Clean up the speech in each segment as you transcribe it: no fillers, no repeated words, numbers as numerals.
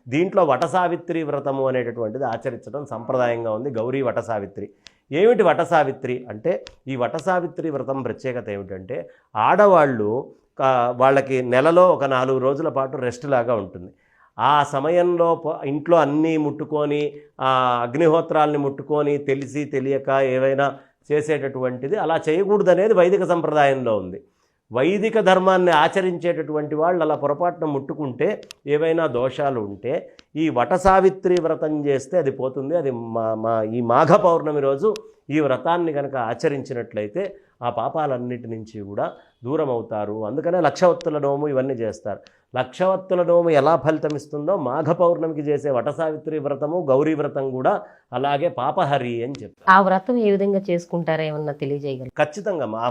దీంట్లో వట సావిత్రి వ్రతము అనేటటువంటిది ఆచరించడం సంప్రదాయంగా ఉంది. గౌరీ వట సావిత్రి. ఏమిటి వట సావిత్రి అంటే, ఈ వట సావిత్రి వ్రతం ప్రత్యేకత ఏమిటంటే, ఆడవాళ్ళు వాళ్ళకి నెలలో ఒక 4 రోజుల పాటు రెస్ట్ లాగా ఉంటుంది. ఆ సమయంలో ఇంట్లో అన్నీ ముట్టుకొని అగ్నిహోత్రాలని ముట్టుకొని తెలిసి తెలియక ఏవైనా చేసేటటువంటిది అలా చేయకూడదనేది వైదిక సంప్రదాయంలో ఉంది. వైదిక ధర్మాన్ని ఆచరించేటటువంటి వాళ్ళు అలా పొరపాటున ముట్టుకుంటే ఏవైనా దోషాలు ఉంటే ఈ వట సావిత్రి వ్రతం చేస్తే అది పోతుంది. అది ఈ మాఘ పౌర్ణమి రోజు ఈ వ్రతాన్ని కనుక ఆచరించినట్లయితే ఆ పాపాలన్నిటి నుంచి కూడా దూరం అవుతారు. అందుకనే లక్షవత్తుల నోము ఇవన్నీ చేస్తారు. లక్షవత్తుల నోము ఎలా ఫలితం ఇస్తుందో మాఘ పౌర్ణమికి చేసే వట సావిత్రి వ్రతము, గౌరీ వ్రతం కూడా అలాగే పాపహరి అని చెప్తారు. ఆ వ్రతం ఏ విధంగా చేసుకుంటారా ఏమన్నా తెలియజేయగలరు? ఖచ్చితంగా ఆ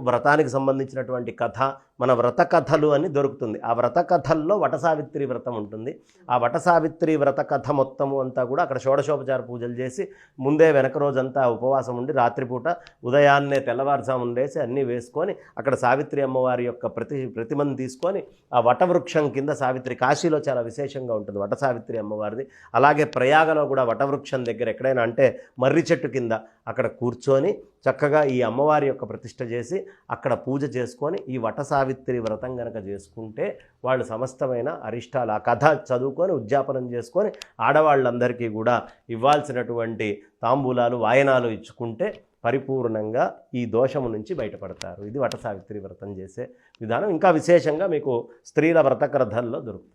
వ్రతానికి సంబంధించినటువంటి కథ మన వ్రత కథలు అని దొరుకుతుంది. ఆ వ్రత కథల్లో వట సావిత్రి వ్రతం ఉంటుంది. ఆ వట సావిత్రి వ్రత కథ మొత్తము అంతా కూడా అక్కడ షోడశోపచార పూజలు చేసి ముందే వెనక రోజంతా ఉపవాసం ఉండి రాత్రిపూట ఉదయాన్నే తెల్లవారుజామున లేసి అన్నీ వేసుకొని అక్కడ సావిత్రి అమ్మవారి యొక్క ప్రతిమను తీసుకొని ఆ వటవృక్షం కింద సావిత్రి, కాశీలో చాలా విశేషంగా ఉంటుంది వట సావిత్రి అమ్మవారిది. అలాగే ప్రయాగలో కూడా వటవృక్షం దగ్గర ఎక్కడైనా అంటే మర్రి చెట్టు కింద అక్కడ కూర్చొని చక్కగా ఈ అమ్మవారి యొక్క ప్రతిష్ఠ చేసి అక్కడ పూజ చేసుకొని ఈ వట సావిత్రి వ్రతం కనుక చేసుకుంటే వాళ్ళు సమస్తమైన అరిష్టాలు ఆ కథ చదువుకొని ఉద్యాపనం చేసుకొని ఆడవాళ్ళందరికీ కూడా ఇవ్వాల్సినటువంటి తాంబూలాలు వాయనాలు ఇచ్చుకుంటే పరిపూర్ణంగా ఈ దోషము నుంచి బయటపడతారు. ఇది వట సావిత్రి వ్రతం చేసే విధానం. ఇంకా విశేషంగా మీకు స్త్రీల వ్రత కథల్లో దొరుకుతుంది.